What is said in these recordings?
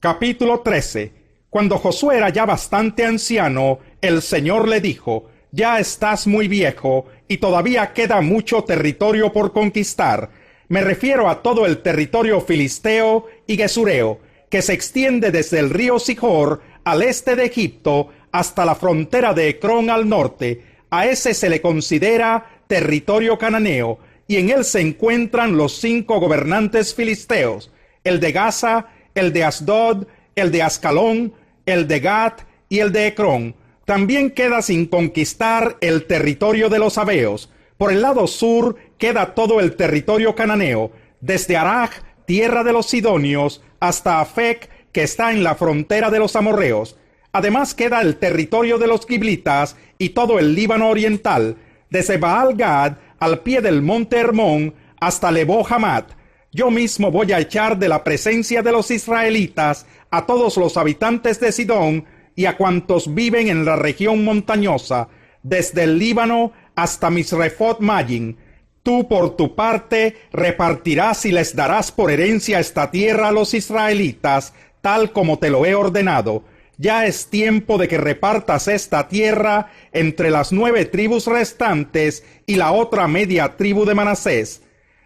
Capítulo 13. Cuando Josué era ya bastante anciano, el Señor le dijo: ya estás muy viejo y todavía queda mucho territorio por conquistar. Me refiero a todo el territorio filisteo y gesureo, que se extiende desde el río Sihor al este de Egipto hasta la frontera de Ecrón al norte. A ese se le considera territorio cananeo, y en él se encuentran los 5 gobernantes filisteos: el de Gaza, el de Asdod, el de Ascalón, el de Gat y el de Ecrón. También queda sin conquistar el territorio de los sabeos. Por el lado sur queda todo el territorio cananeo, desde Araj, tierra de los sidonios, hasta Afec, que está en la frontera de los amorreos. Además queda el territorio de los giblitas y todo el Líbano oriental, desde Baal-Gad al pie del monte Hermón hasta Lebo-Hamat. Yo mismo voy a echar de la presencia de los israelitas a todos los habitantes de Sidón y a cuantos viven en la región montañosa, desde el Líbano hasta Misrefot Mayim. Tú por tu parte repartirás y les darás por herencia esta tierra a los israelitas, tal como te lo he ordenado. Ya es tiempo de que repartas esta tierra entre las 9 tribus restantes y la otra media tribu de Manasés.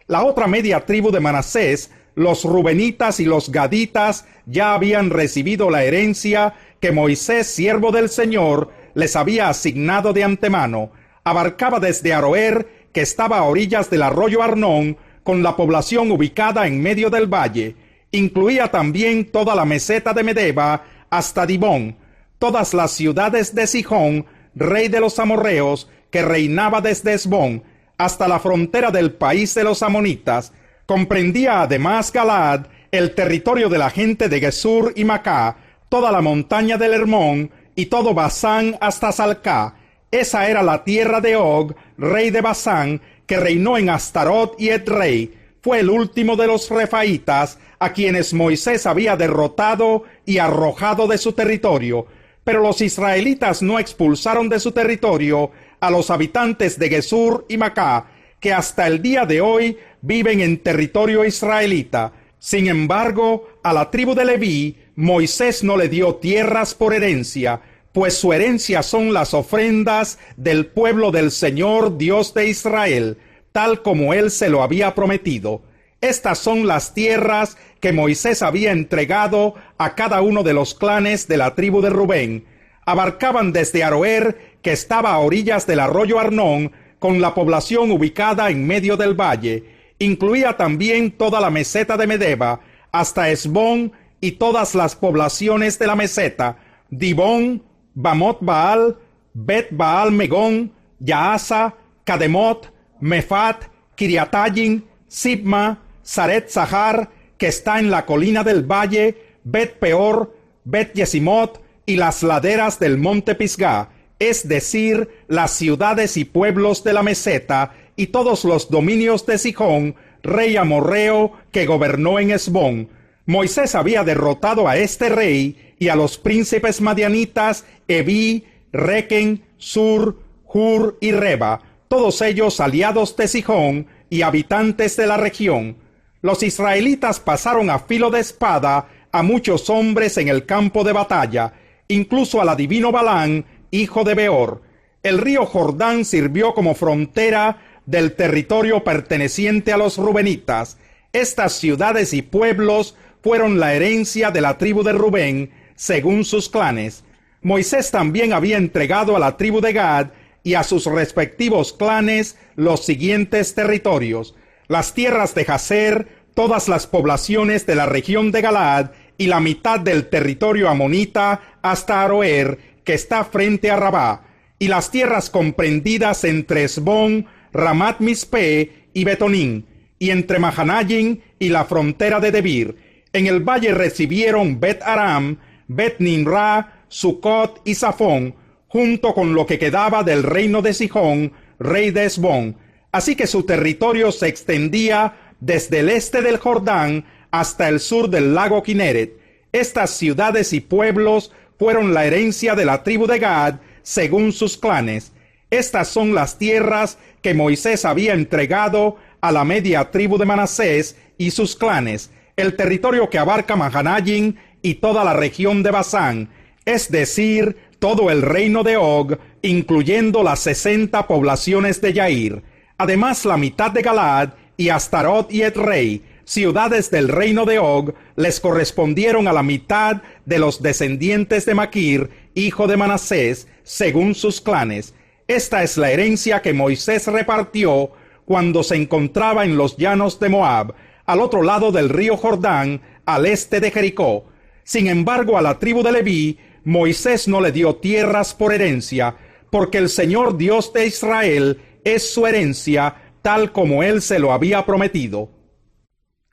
La otra media tribu de Manasés, los rubenitas y los gaditas, ya habían recibido la herencia que Moisés, siervo del Señor, les había asignado de antemano. Abarcaba desde Aroer, que estaba a orillas del arroyo Arnón, con la población ubicada en medio del valle. Incluía también toda la meseta de Medeba hasta Dibón, todas las ciudades de Sihón, rey de los amorreos, que reinaba desde Esbón hasta la frontera del país de los amonitas. Comprendía además Galaad, el territorio de la gente de Gesur y Macá, toda la montaña del Hermón y todo Basán hasta Salcá. Esa era la tierra de Og, rey de Basán, que reinó en Astarot y Edrei. Fue el último de los refaítas, a quienes Moisés había derrotado y arrojado de su territorio. Pero los israelitas no expulsaron de su territorio a los habitantes de Gesur y Macá, que hasta el día de hoy viven en territorio israelita. Sin embargo, a la tribu de Leví, Moisés no le dio tierras por herencia, pues su herencia son las ofrendas del pueblo del Señor Dios de Israel, tal como él se lo había prometido. Estas son las tierras que Moisés había entregado a cada uno de los clanes de la tribu de Rubén. Abarcaban desde Aroer, que estaba a orillas del arroyo Arnón, con la población ubicada en medio del valle. Incluía también toda la meseta de Medeba, hasta Esbón y todas las poblaciones de la meseta: Dibón, Bamot Baal, Bet Baal Megón, Yaasa, Kademot, Mefat, Kiriatayim, Sibma, Saret Zahar, que está en la colina del valle, Bet Peor, Bet Yesimot y las laderas del monte Pisgah, es decir, las ciudades y pueblos de la meseta, y todos los dominios de Sihón, rey amorreo, que gobernó en Esbón. Moisés había derrotado a este rey y a los príncipes madianitas Eví, Requen, Sur, Hur y Reba, todos ellos aliados de Sihón y habitantes de la región. Los israelitas pasaron a filo de espada a muchos hombres en el campo de batalla, incluso al adivino Balán, hijo de Beor. El río Jordán sirvió como frontera del territorio perteneciente a los rubenitas. Estas ciudades y pueblos fueron la herencia de la tribu de Rubén, según sus clanes. Moisés también había entregado a la tribu de Gad y a sus respectivos clanes los siguientes territorios: las tierras de Jazer, todas las poblaciones de la región de Galaad y la mitad del territorio amonita hasta Aroer, que está frente a Rabá, y las tierras comprendidas entre Esbón, Ramat Mispe y Betonín, y entre Mahanayim y la frontera de Debir. En el valle recibieron Bet Aram, Bet Nimra, Sucot y Safón, junto con lo que quedaba del reino de Sihón, rey de Esbón. Así que su territorio se extendía desde el este del Jordán hasta el sur del lago Kineret. Estas ciudades y pueblos fueron la herencia de la tribu de Gad, según sus clanes. Estas son las tierras que Moisés había entregado a la media tribu de Manasés y sus clanes, el territorio que abarca Mahanayim y toda la región de Basán, es decir, todo el reino de Og, incluyendo las 60 poblaciones de Yair, además la mitad de Galaad y Astarot y Edrei, ciudades del reino de Og, les correspondieron a la mitad de los descendientes de Maquir, hijo de Manasés, según sus clanes. Esta es la herencia que Moisés repartió cuando se encontraba en los llanos de Moab, al otro lado del río Jordán, al este de Jericó. Sin embargo, a la tribu de Leví, Moisés no le dio tierras por herencia, porque el Señor Dios de Israel es su herencia, tal como él se lo había prometido.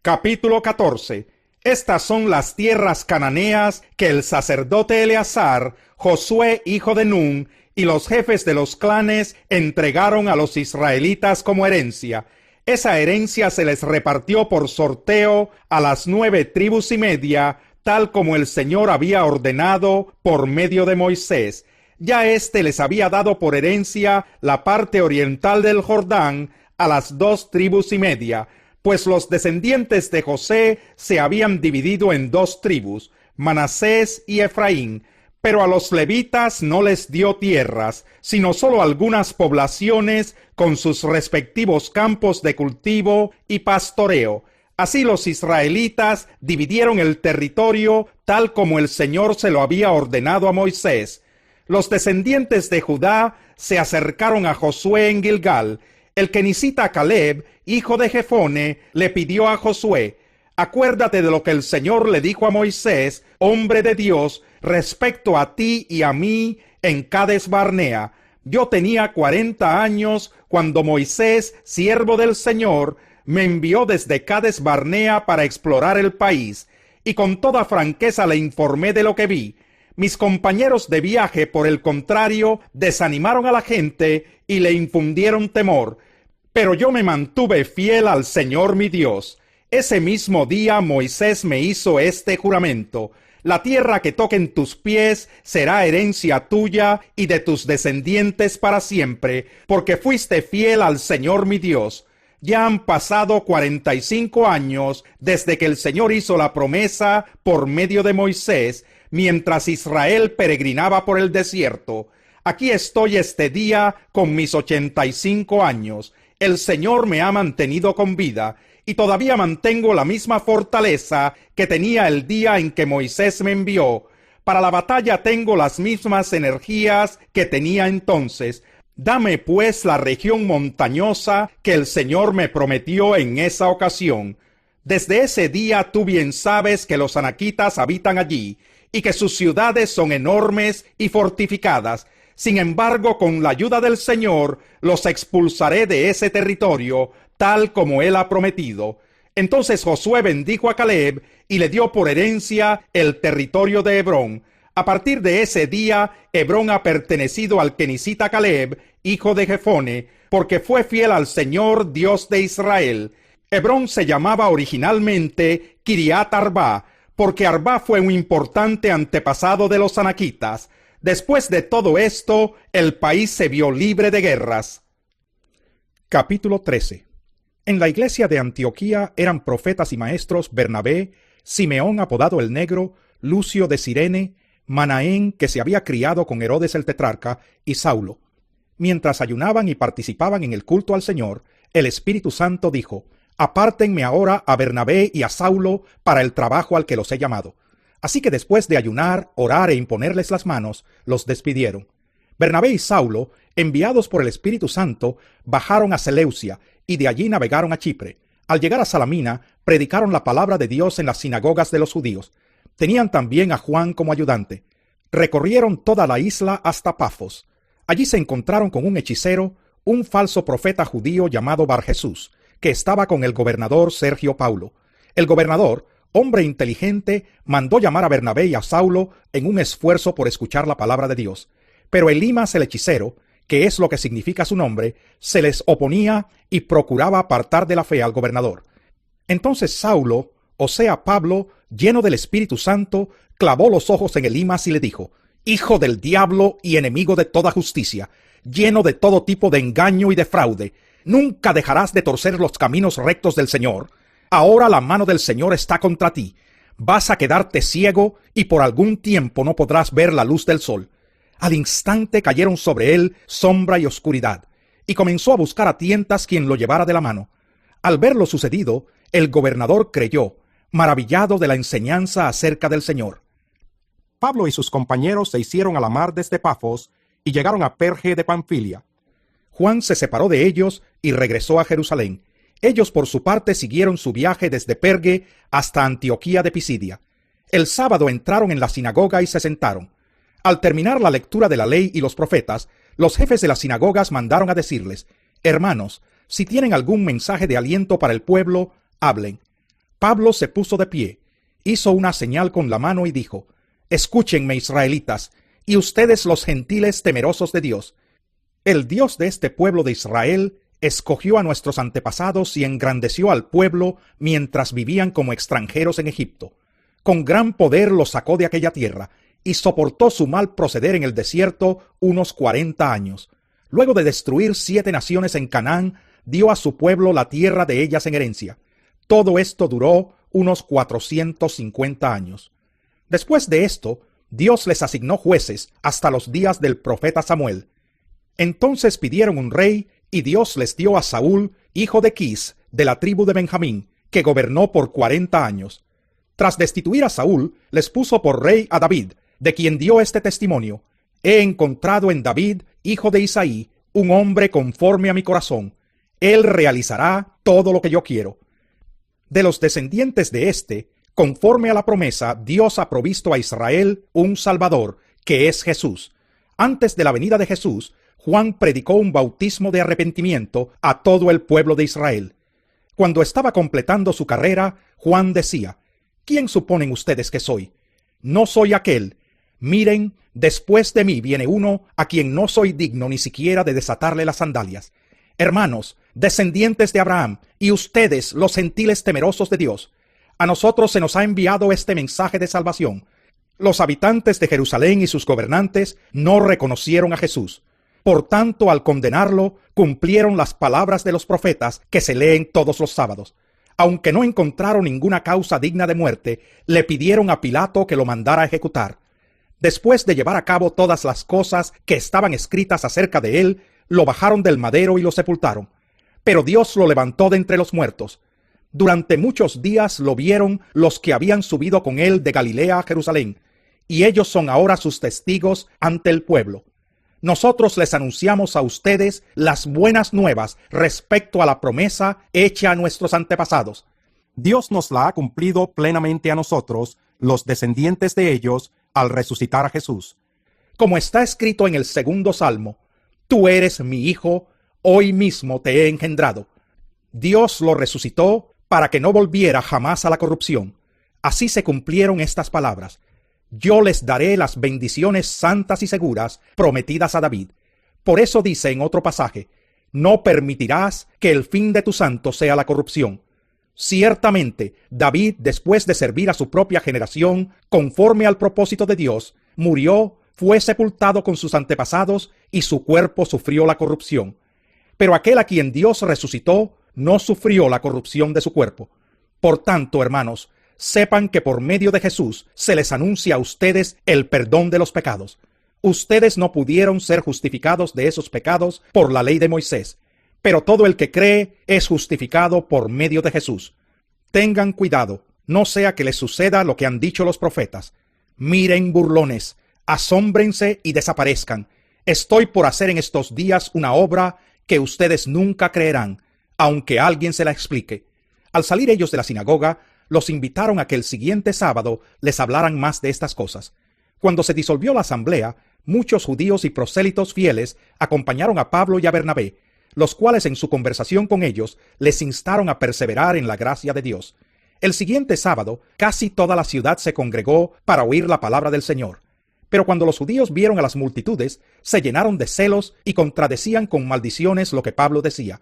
Capítulo 14. Estas son las tierras cananeas que el sacerdote Eleazar, Josué hijo de Nun, y los jefes de los clanes entregaron a los israelitas como herencia. Esa herencia se les repartió por sorteo a las 9 tribus y media, tal como el Señor había ordenado por medio de Moisés. Ya éste les había dado por herencia la parte oriental del Jordán a las 2 tribus y media, pues los descendientes de José se habían dividido en 2 tribus, Manasés y Efraín, pero a los levitas no les dio tierras, sino solo algunas poblaciones con sus respectivos campos de cultivo y pastoreo. Así los israelitas dividieron el territorio tal como el Señor se lo había ordenado a Moisés. Los descendientes de Judá se acercaron a Josué en Gilgal. El kenisita Caleb, hijo de Jefone, le pidió a Josué: acuérdate de lo que el Señor le dijo a Moisés, hombre de Dios, respecto a ti y a mí en Cades Barnea. Yo tenía 40 años cuando Moisés, siervo del Señor, me envió desde Cades Barnea para explorar el país, y con toda franqueza le informé de lo que vi. Mis compañeros de viaje, por el contrario, desanimaron a la gente y le infundieron temor. Pero yo me mantuve fiel al Señor mi Dios. Ese mismo día Moisés me hizo este juramento: la tierra que toquen tus pies será herencia tuya y de tus descendientes para siempre, porque fuiste fiel al Señor mi Dios. Ya han pasado 45 años desde que el Señor hizo la promesa por medio de Moisés, mientras Israel peregrinaba por el desierto. Aquí estoy este día con mis 85 años. El Señor me ha mantenido con vida, y todavía mantengo la misma fortaleza que tenía el día en que Moisés me envió. Para la batalla tengo las mismas energías que tenía entonces. Dame pues la región montañosa que el Señor me prometió en esa ocasión. Desde ese día tú bien sabes que los anaquitas habitan allí, y que sus ciudades son enormes y fortificadas. Sin embargo, con la ayuda del Señor, los expulsaré de ese territorio, tal como él ha prometido. Entonces Josué bendijo a Caleb y le dio por herencia el territorio de Hebrón. A partir de ese día, Hebrón ha pertenecido al kenisita Caleb, hijo de Jefone, porque fue fiel al Señor, Dios de Israel. Hebrón se llamaba originalmente Kiriat Arba, porque Arba fue un importante antepasado de los anaquitas. Después de todo esto, el país se vio libre de guerras. Capítulo 13. En la iglesia de Antioquía eran profetas y maestros Bernabé, Simeón apodado el Negro, Lucio de Cirene, Manaén, que se había criado con Herodes el tetrarca, y Saulo. Mientras ayunaban y participaban en el culto al Señor, el Espíritu Santo dijo: apártenme ahora a Bernabé y a Saulo para el trabajo al que los he llamado. Así que después de ayunar, orar e imponerles las manos, los despidieron. Bernabé y Saulo, enviados por el Espíritu Santo, bajaron a Seleucia y de allí navegaron a Chipre. Al llegar a Salamina, predicaron la palabra de Dios en las sinagogas de los judíos. Tenían también a Juan como ayudante. Recorrieron toda la isla hasta Pafos. Allí se encontraron con un hechicero, un falso profeta judío llamado Barjesús, que estaba con el gobernador Sergio Paulo. El gobernador, hombre inteligente, mandó llamar a Bernabé y a Saulo en un esfuerzo por escuchar la palabra de Dios. Pero Elimas el hechicero, que es lo que significa su nombre, se les oponía y procuraba apartar de la fe al gobernador. Entonces Saulo, o sea Pablo, lleno del Espíritu Santo, clavó los ojos en Elimas y le dijo: hijo del diablo y enemigo de toda justicia, lleno de todo tipo de engaño y de fraude, ¿nunca dejarás de torcer los caminos rectos del Señor? Ahora la mano del Señor está contra ti. vas a quedarte ciego y por algún tiempo no podrás ver la luz del sol. Al instante cayeron sobre él sombra y oscuridad, y comenzó a buscar a tientas quien lo llevara de la mano. Al ver lo sucedido, el gobernador creyó, maravillado de la enseñanza acerca del Señor. Pablo y sus compañeros se hicieron a la mar desde Pafos y llegaron a Perge de Panfilia. Juan se separó de ellos y regresó a Jerusalén. Ellos por su parte siguieron su viaje desde Perge hasta Antioquía de Pisidia. El sábado entraron en la sinagoga y se sentaron. Al terminar la lectura de la ley y los profetas, los jefes de las sinagogas mandaron a decirles: Hermanos, si tienen algún mensaje de aliento para el pueblo, hablen. Pablo se puso de pie, hizo una señal con la mano y dijo: Escúchenme, israelitas, y ustedes los gentiles temerosos de Dios. El Dios de este pueblo de Israel escogió a nuestros antepasados y engrandeció al pueblo mientras vivían como extranjeros en Egipto. Con gran poder los sacó de aquella tierra y soportó su mal proceder en el desierto unos 40 años. Luego de destruir 7 naciones en Canaán, dio a su pueblo la tierra de ellas en herencia. Todo esto duró unos 450 años. Después de esto, Dios les asignó jueces hasta los días del profeta Samuel. Entonces pidieron un rey, y Dios les dio a Saúl, hijo de Quis, de la tribu de Benjamín, que gobernó por 40 años. Tras destituir a Saúl, les puso por rey a David, de quien dio este testimonio: He encontrado en David, hijo de Isaí, un hombre conforme a mi corazón. Él realizará todo lo que yo quiero. De los descendientes de éste, conforme a la promesa, Dios ha provisto a Israel un Salvador, que es Jesús. Antes de la venida de Jesús, Juan predicó un bautismo de arrepentimiento a todo el pueblo de Israel. Cuando estaba completando su carrera, Juan decía: ¿Quién suponen ustedes que soy? No soy aquel. Miren, después de mí viene uno a quien no soy digno ni siquiera de desatarle las sandalias. Hermanos, descendientes de Abraham, y ustedes, los gentiles temerosos de Dios, a nosotros se nos ha enviado este mensaje de salvación. Los habitantes de Jerusalén y sus gobernantes no reconocieron a Jesús. Por tanto, al condenarlo, cumplieron las palabras de los profetas que se leen todos los sábados. Aunque no encontraron ninguna causa digna de muerte, le pidieron a Pilato que lo mandara a ejecutar. Después de llevar a cabo todas las cosas que estaban escritas acerca de él, lo bajaron del madero y lo sepultaron. Pero Dios lo levantó de entre los muertos. Durante muchos días lo vieron los que habían subido con él de Galilea a Jerusalén, y ellos son ahora sus testigos ante el pueblo. Nosotros les anunciamos a ustedes las buenas nuevas respecto a la promesa hecha a nuestros antepasados. Dios nos la ha cumplido plenamente a nosotros, los descendientes de ellos, al resucitar a Jesús. Como está escrito en el 2 Salmo: Tú eres mi hijo, hoy mismo te he engendrado. Dios lo resucitó para que no volviera jamás a la corrupción. Así se cumplieron estas palabras: Yo les daré las bendiciones santas y seguras prometidas a David. Por eso dice en otro pasaje: No permitirás que el fin de tu santo sea la corrupción. Ciertamente, David, después de servir a su propia generación, conforme al propósito de Dios, murió, fue sepultado con sus antepasados, y su cuerpo sufrió la corrupción. Pero aquel a quien Dios resucitó, no sufrió la corrupción de su cuerpo. Por tanto, hermanos, sepan que por medio de Jesús se les anuncia a ustedes el perdón de los pecados. Ustedes no pudieron ser justificados de esos pecados por la ley de Moisés, pero todo el que cree es justificado por medio de Jesús. Tengan cuidado, no sea que les suceda lo que han dicho los profetas. Miren, burlones, asómbrense y desaparezcan. Estoy por hacer en estos días una obra que ustedes nunca creerán, aunque alguien se la explique. Al salir ellos de la sinagoga, los invitaron a que el siguiente sábado les hablaran más de estas cosas. Cuando se disolvió la asamblea, muchos judíos y prosélitos fieles acompañaron a Pablo y a Bernabé, los cuales en su conversación con ellos les instaron a perseverar en la gracia de Dios. El siguiente sábado, casi toda la ciudad se congregó para oír la palabra del Señor. Pero cuando los judíos vieron a las multitudes, se llenaron de celos y contradecían con maldiciones lo que Pablo decía.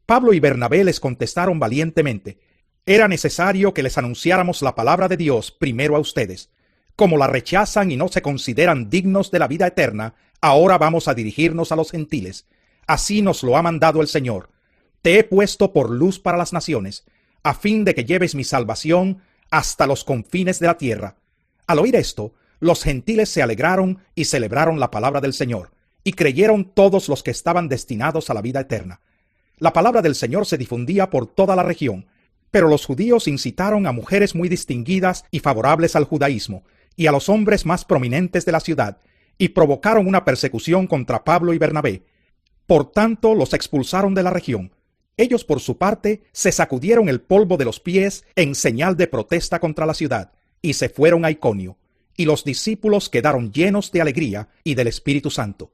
Pablo y Bernabé les contestaron valientemente: Era necesario que les anunciáramos la palabra de Dios primero a ustedes. Como la rechazan y no se consideran dignos de la vida eterna, ahora vamos a dirigirnos a los gentiles. Así nos lo ha mandado el Señor. Te he puesto por luz para las naciones, a fin de que lleves mi salvación hasta los confines de la tierra. Al oír esto, los gentiles se alegraron y celebraron la palabra del Señor, y creyeron todos los que estaban destinados a la vida eterna. La palabra del Señor se difundía por toda la región, pero los judíos incitaron a mujeres muy distinguidas y favorables al judaísmo, y a los hombres más prominentes de la ciudad, y provocaron una persecución contra Pablo y Bernabé. Por tanto, los expulsaron de la región. Ellos, por su parte, se sacudieron el polvo de los pies en señal de protesta contra la ciudad, y se fueron a Iconio. Y los discípulos quedaron llenos de alegría y del Espíritu Santo.